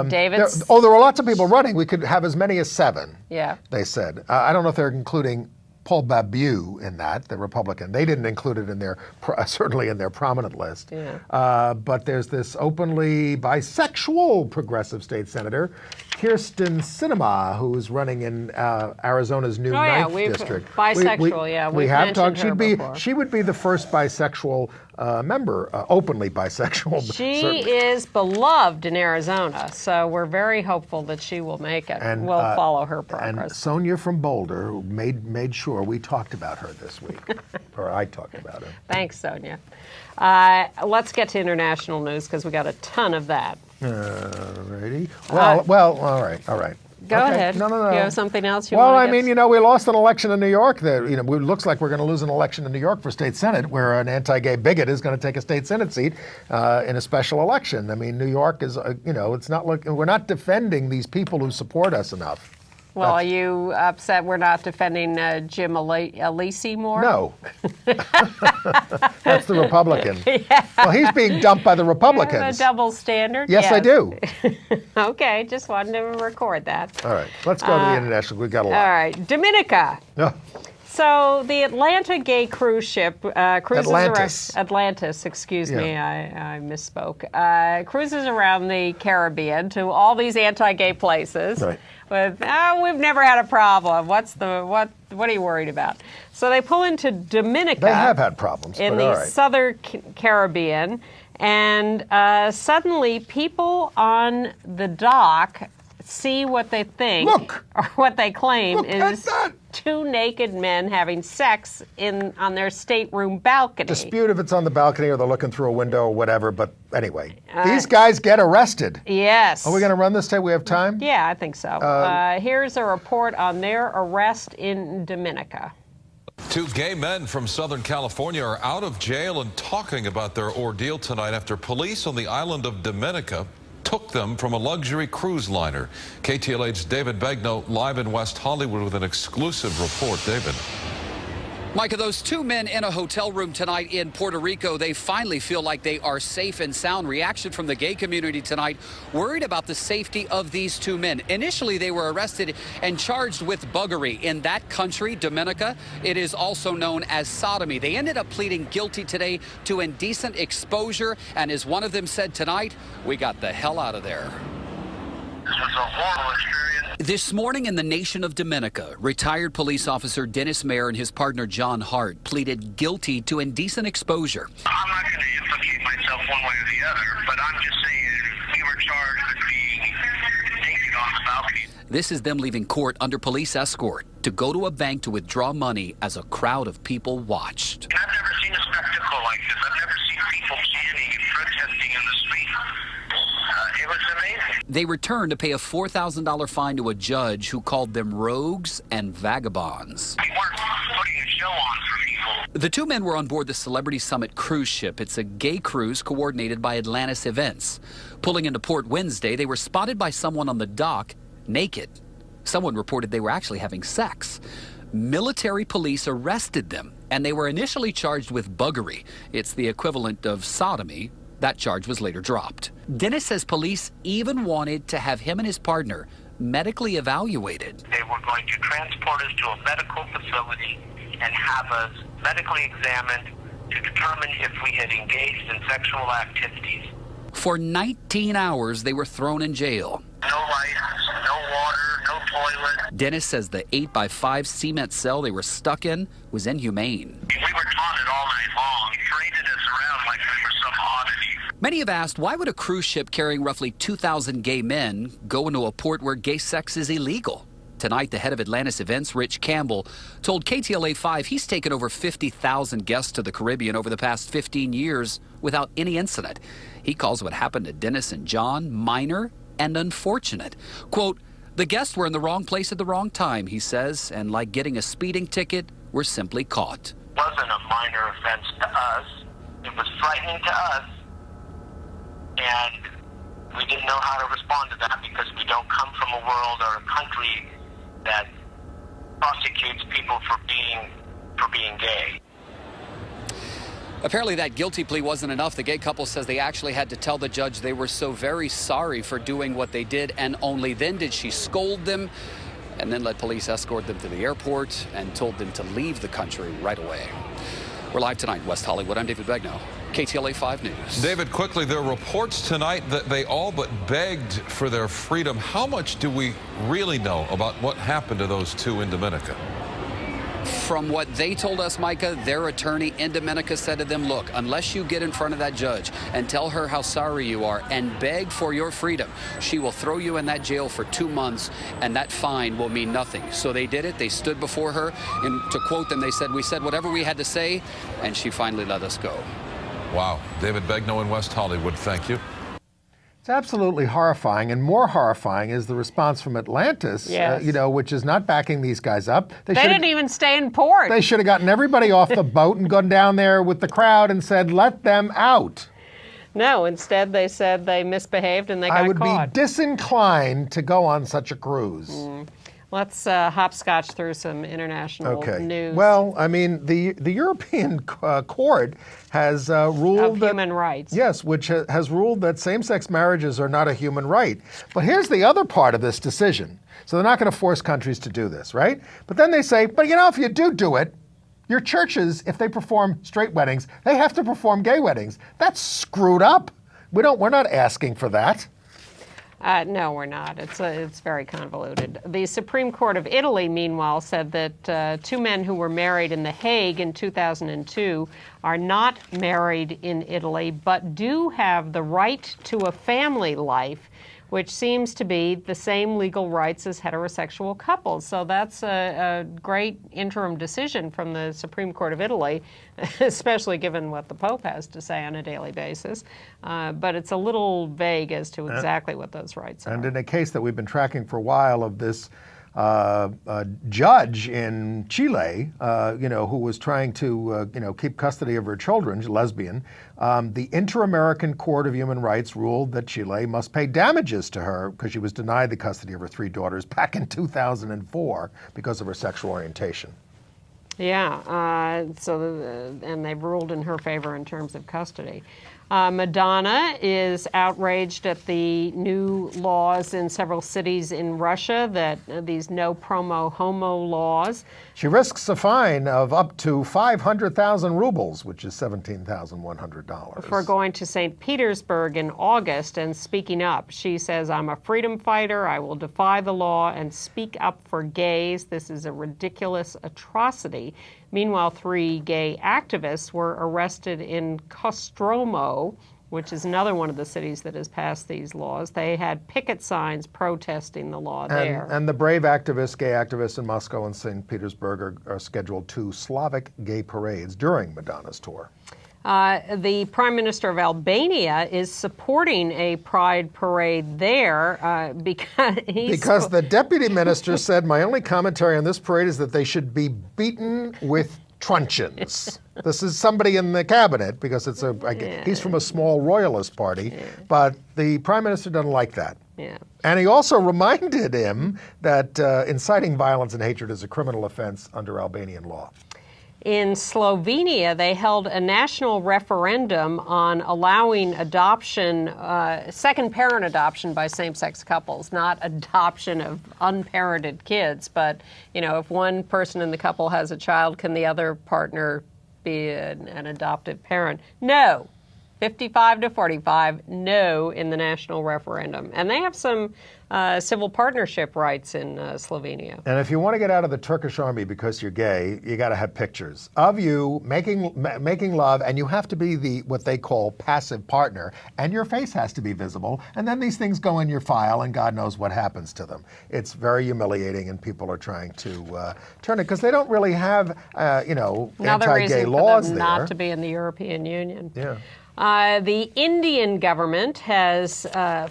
David's- there are lots of people running. We could have as many as 7. Yeah. They said. I don't know if they're including Paul Babu in that, the Republican. They didn't include it in their, certainly in their prominent list. Yeah. But there's this openly bisexual progressive state senator, Kirsten Sinema, who's running in Arizona's new 9th district. Bisexual, We we've have mentioned talked. her before. She would be the first bisexual member, openly bisexual. She certainly. is beloved in Arizona, so we're very hopeful that she will make it. And, we'll follow her And progress. Sonia from Boulder who made sure we talked about her this week, or I talked about her. Thanks, Sonia. Let's get to international news because we got a ton of that. Alrighty. Well, all right. Go Okay. ahead. No. You have something else you Well, want I to mean, we lost an election in New York. That it looks like we're going to lose an election in New York for state senate, where an anti-gay bigot is going to take a state senate seat in a special election. I mean, New York is, it's not we're not defending these people who support us enough. Well, are you upset we're not defending Jim Alisi more? No. That's the Republican. Yeah. Well, he's being dumped by the A Republicans. double standard? Yes, I do. Okay, just wanted to record that. All right, let's go to the international. We've got a lot. All right, Dominica. No. So the Atlanta gay cruise ship cruises Atlantis. around Atlantis. Excuse me, Yeah. I misspoke. Cruises around the Caribbean to all these anti-gay places. Right. With we've never had a problem. What are you worried about? So they pull into Dominica. They have had problems, in but the all right. southern Caribbean, and suddenly people on the dock see what they think, or what they claim Look at is that. 2 naked men having sex on their stateroom balcony. Dispute if it's on the balcony or they're looking through a window or whatever, but anyway, these guys get arrested. Yes. Are we going to run this today? We have time? Yeah, I think so. Here's a report on their arrest in Dominica. 2 gay men from Southern California are out of jail and talking about their ordeal tonight after police on the island of Dominica took them from a luxury cruise liner. KTLH's David Begnaud live in West Hollywood with an exclusive report. David. Micah, those 2 men in a hotel room tonight in Puerto Rico, they finally feel like they are safe and sound. Reaction from the gay community tonight, worried about the safety of these 2 men. Initially, they were arrested and charged with buggery. In that country, Dominica, it is also known as sodomy. They ended up pleading guilty today to indecent exposure, and as one of them said tonight, we got the hell out of there. This was a horrible experience. This morning in the nation of Dominica, retired police officer Dennis Mayer and his partner John Hart pleaded guilty to indecent exposure. I'm not going to implicate myself one way or the other, but I'm just saying we were charged with being naked on the balcony. This is them leaving court under police escort to go to a bank to withdraw money as a crowd of people watched. I've never seen a spectacle like this. I've never seen people chanting and protesting in the street. It was amazing. They returned to pay a $4,000 fine to a judge who called them rogues and vagabonds. We weren't putting a show on for people. The two men were on board the Celebrity Summit cruise ship. It's a gay cruise coordinated by Atlantis Events. Pulling into port Wednesday, they were spotted by someone on the dock naked. Someone reported they were actually having sex. Military police arrested them, and they were initially charged with buggery. It's the equivalent of sodomy. That charge was later dropped. Dennis says police even wanted to have him and his partner medically evaluated. They were going to transport us to a medical facility and have us medically examined to determine if we had engaged in sexual activities. For 19 hours, they were thrown in jail. No lights, no water, no toilet. Dennis says the 8x5 cement cell they were stuck in was inhumane. We were taunted all night long, paraded us around like we were some oddity. Many have asked, why would a cruise ship carrying roughly 2,000 gay men go into a port where gay sex is illegal? Tonight, the head of Atlantis Events, Rich Campbell, told KTLA-5 he's taken over 50,000 guests to the Caribbean over the past 15 years without any incident. He calls what happened to Dennis and John minor and unfortunate. Quote, the guests were in the wrong place at the wrong time, he says, and like getting a speeding ticket, were simply caught. It wasn't a minor offense to us. It was frightening to us, and we didn't know how to respond to that because we don't come from a world or a country that prosecutes people for being gay. Apparently that guilty plea wasn't enough. The gay couple says they actually had to tell the judge they were so very sorry for doing what they did, and only then did she scold them and then let police escort them to the airport and told them to leave the country right away. We're live tonight in West Hollywood. I'm David Begnaud, KTLA 5 News. David, quickly, there are reports tonight that they all but begged for their freedom. How much do we really know about what happened to those two in Dominica? From what they told us, Micah, their attorney in Dominica said to them, look, unless you get in front of that judge and tell her how sorry you are and beg for your freedom, she will throw you in that jail for 2 months, and that fine will mean nothing. So they did it. They stood before her, and to quote them, they said, we said whatever we had to say, and she finally let us go. Wow. David Begnaud in West Hollywood, thank you. It's absolutely horrifying, and more horrifying is the response from Atlantis, Yes. Which is not backing these guys up. They didn't even stay in port. They should have gotten everybody off the boat and gone down there with the crowd and said, let them out. No, instead they said they misbehaved and they got I would caught. be disinclined to go on such a cruise. Let's hopscotch through some international news. Well, I mean, the European Court has ruled of that human rights. Yes, which has ruled that same-sex marriages are not a human right. But here's the other part of this decision. So they're not going to force countries to do this, right? But then they say, but if you do it, your churches, if they perform straight weddings, they have to perform gay weddings. That's screwed up. We're not asking for that. No, we're not. It's very convoluted. The Supreme Court of Italy, meanwhile, said that two men who were married in The Hague in 2002 are not married in Italy, but do have the right to a family life, which seems to be the same legal rights as heterosexual couples. So that's a great interim decision from the Supreme Court of Italy, especially given what the Pope has to say on a daily basis. But it's a little vague as to exactly what those rights are. And in a case that we've been tracking for a while of this judge in Chile, who was trying to, keep custody of her children, lesbian, the Inter-American Court of Human Rights ruled that Chile must pay damages to her because she was denied the custody of her 3 daughters back in 2004 because of her sexual orientation. Yeah, and they've ruled in her favor in terms of custody. Madonna is outraged at the new laws in several cities in Russia, that these no promo homo laws. She risks a fine of up to 500,000 rubles, which is $17,100. For going to St. Petersburg in August and speaking up. She says, I'm a freedom fighter. I will defy the law and speak up for gays. This is a ridiculous atrocity. Meanwhile, 3 gay activists were arrested in Kostromå, which is another one of the cities that has passed these laws. They had picket signs protesting the law there. And the brave activists, gay activists in Moscow and St. Petersburg are scheduled 2 Slavic gay parades during Madonna's tour. The Prime Minister of Albania is supporting a pride parade there because the deputy minister said, my only commentary on this parade is that they should be beaten with truncheons. This is somebody in the cabinet because he's from a small royalist party, but the Prime Minister doesn't like that. Yeah. And he also reminded him that inciting violence and hatred is a criminal offense under Albanian law. In Slovenia, they held a national referendum on allowing adoption, second parent adoption by same-sex couples, not adoption of unparented kids. But, if one person in the couple has a child, can the other partner be an adoptive parent? No. 55 to 45, no in the national referendum. And they have some civil partnership rights in Slovenia. And if you want to get out of the Turkish army because you're gay, you got to have pictures of you making love, and you have to be what they call passive partner, and your face has to be visible, and then these things go in your file, and God knows what happens to them. It's very humiliating, and people are trying to turn it because they don't really have, anti-gay laws there. Not to be in the European Union. Yeah. The Indian government has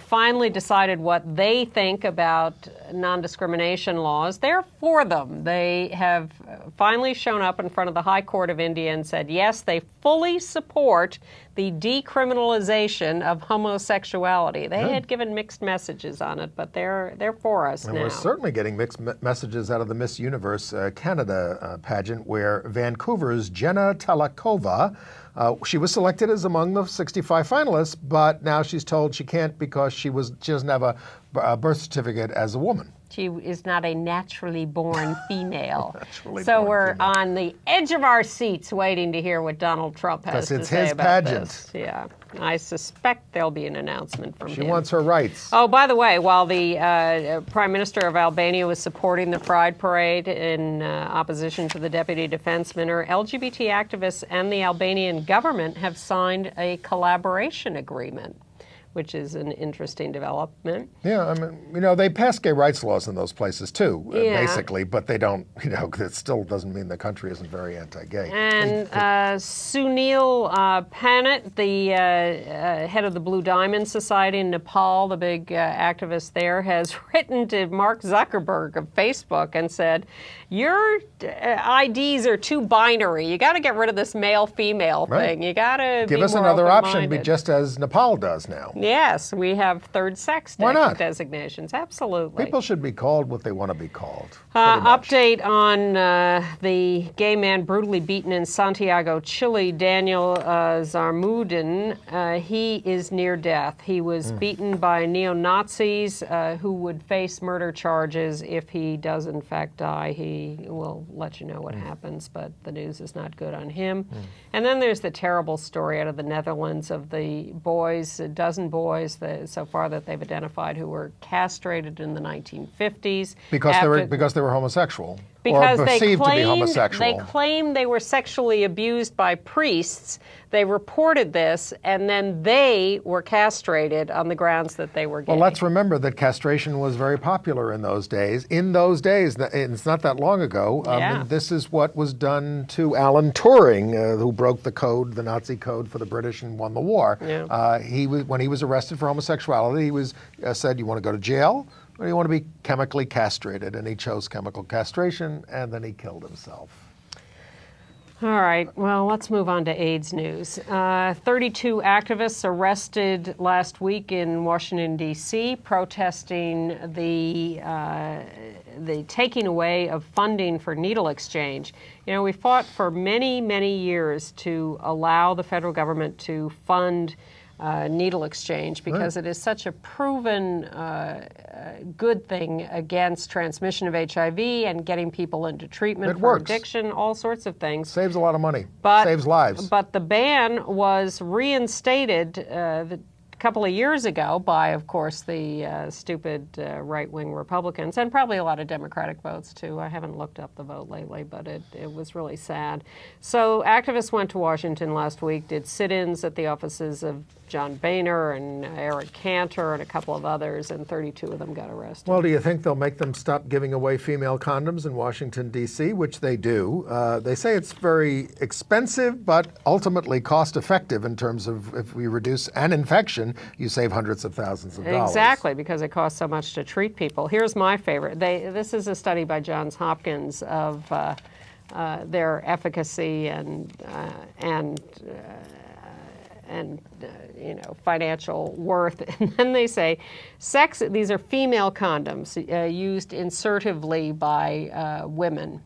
finally decided what they think about non-discrimination laws. They're for them. They have finally shown up in front of the High Court of India and said, yes, they fully support the decriminalization of homosexuality. They had given mixed messages on it, but they're for us and now. We're certainly getting mixed messages out of the Miss Universe Canada pageant, where Vancouver's Jenna Talakova, she was selected as among the 65 finalists, but now she's told she can't because she doesn't have a birth certificate as a woman. She is not a naturally born female. We're on the edge of our seats waiting to hear what Donald Trump has to say about this. Yeah. I suspect there'll be an announcement from him. She wants her rights. Oh, by the way, while the Prime Minister of Albania was supporting the Pride Parade in opposition to the Deputy Defense Minister, LGBT activists and the Albanian government have signed a collaboration agreement, which is an interesting development. Yeah, I mean, they pass gay rights laws in those places too, basically, but they don't, it still doesn't mean the country isn't very anti-gay. And Sunil Panit, the head of the Blue Diamond Society in Nepal, the big activist there, has written to Mark Zuckerberg of Facebook and said, your IDs are too binary. You got to get rid of this male-female thing. You got to give us another option, just as Nepal does now. Yes, we have third sex designations. Absolutely. People should be called what they want to be called. Update on the gay man brutally beaten in Santiago, Chile, Daniel Zarmudin. He is near death. He was beaten by neo-Nazis who would face murder charges if he does in fact die. He will let you know what happens, but the news is not good on him. And then there's the terrible story out of the Netherlands of the boys, a dozen boys so far that they've identified who were castrated in the 1950s. Because they were homosexual. Because or perceived to be homosexual. They claimed they were sexually abused by priests. They reported this, and then they were castrated on the grounds that they were gay. Well, let's remember that castration was very popular in those days. In those days, it's not that long ago, this is what was done to Alan Turing, who broke the code, the Nazi code for the British and won the war. Yeah. When he was arrested for homosexuality, he was said, you want to go to jail? Or do you want to be chemically castrated? And he chose chemical castration, and then he killed himself. All right, well, let's move on to AIDS news. 32 activists arrested last week in Washington, D.C., protesting the taking away of funding for needle exchange. We fought for many, many years to allow the federal government to fund needle exchange because it is such a proven good thing against transmission of HIV and getting people into treatment for addiction, all sorts of things. Saves a lot of money, saves lives. But the ban was reinstated a couple of years ago by, of course, the stupid right-wing Republicans, and probably a lot of Democratic votes, too. I haven't looked up the vote lately, but it was really sad. So activists went to Washington last week, did sit-ins at the offices of John Boehner and Eric Cantor and a couple of others, and 32 of them got arrested. Well, do you think they'll make them stop giving away female condoms in Washington, D.C., which they do? They say it's very expensive, but ultimately cost-effective in terms of if we reduce an infection, you save hundreds of thousands of dollars. Exactly, because it costs so much to treat people. Here's my favorite. This is a study by Johns Hopkins of their efficacy and financial worth. And then they say, these are female condoms used insertively by women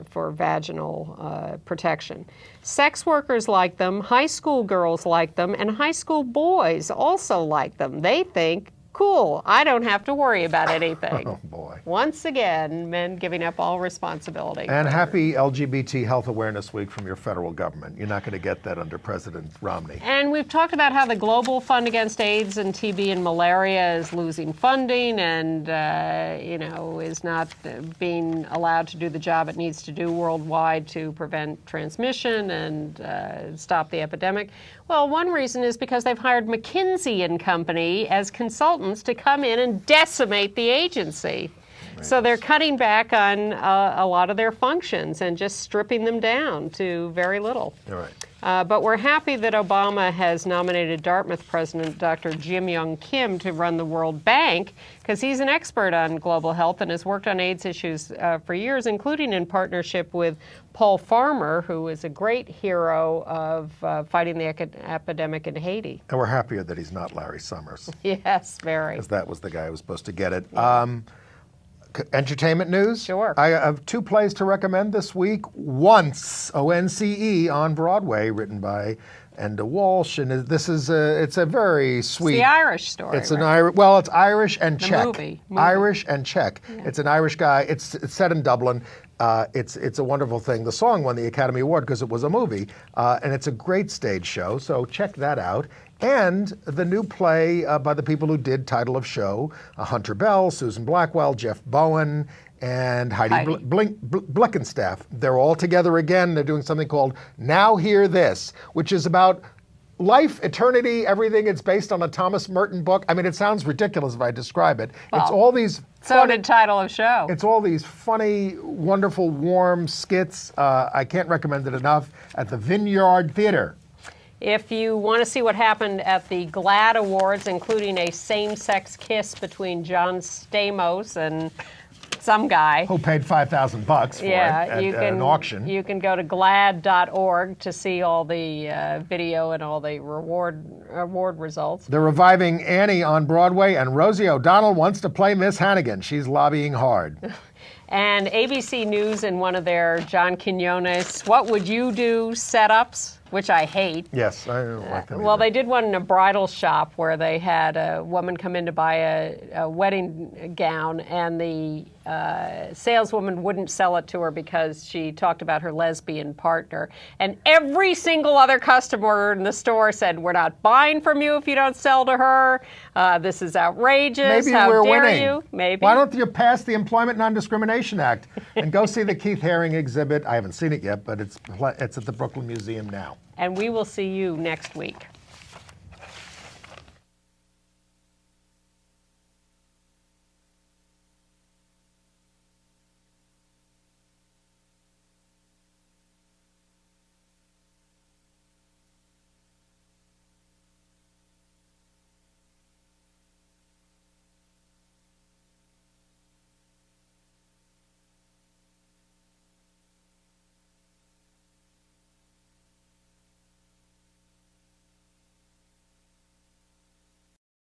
for vaginal protection. Sex workers like them, high school girls like them, and high school boys also like them. They think, cool, I don't have to worry about anything. Oh, boy. Once again, men giving up all responsibility. And happy LGBT Health Awareness Week from your federal government. You're not going to get that under President Romney. And we've talked about how the Global Fund Against AIDS and TB and Malaria is losing funding and, is not being allowed to do the job it needs to do worldwide to prevent transmission and stop the epidemic. Well, one reason is because they've hired McKinsey and Company as consultants to come in and decimate the agency. Right. So they're cutting back on a lot of their functions and just stripping them down to very little. All right. But we're happy that Obama has nominated Dartmouth President Dr. Jim Young Kim to run the World Bank because he's an expert on global health and has worked on AIDS issues for years, including in partnership with Paul Farmer, who is a great hero of fighting the epidemic in Haiti. And we're happier that he's not Larry Summers. Yes, very. Because that was the guy who was supposed to get it. Entertainment news? Sure. I have two plays to recommend this week. Once, O-N-C-E, on Broadway, written by Enda Walsh, and it's a very sweet. It's the Irish story. It's an Irish. Well, it's Irish and Czech. Movie. Irish and Czech. Yeah. It's an Irish guy. It's set in Dublin. It's a wonderful thing. The song won the Academy Award because it was a movie, and it's a great stage show. So check that out. And the new play by the people who did Title of Show, Hunter Bell, Susan Blackwell, Jeff Bowen, and Heidi. Blickenstaff. They're all together again. They're doing something called Now Hear This, which is about life, eternity, everything. It's based on a Thomas Merton book. I mean, it sounds ridiculous if I describe it. Well, it's all these did Title of Show. It's all these funny, wonderful, warm skits. I can't recommend it enough. At the Vineyard Theater. If you want to see what happened at the GLAAD Awards, including a same-sex kiss between John Stamos and some guy who paid $5,000 for it at an auction. You can go to GLAAD.org to see all the video and all the award results. They're reviving Annie on Broadway, and Rosie O'Donnell wants to play Miss Hannigan. She's lobbying hard. And ABC News in one of their John Quinones "What Would You Do" setups, which I hate. Yes, I don't like them. Well, they did one in a bridal shop where they had a woman come in to buy a wedding gown, and the saleswoman wouldn't sell it to her because she talked about her lesbian partner. And every single other customer in the store said, "We're not buying from you if you don't sell to her. This is outrageous. Maybe How we're dare winning. you?" Maybe. Why don't you pass the Employment Non-Discrimination Act and go see the Keith Haring exhibit? I haven't seen it yet, but it's at the Brooklyn Museum now. And we will see you next week.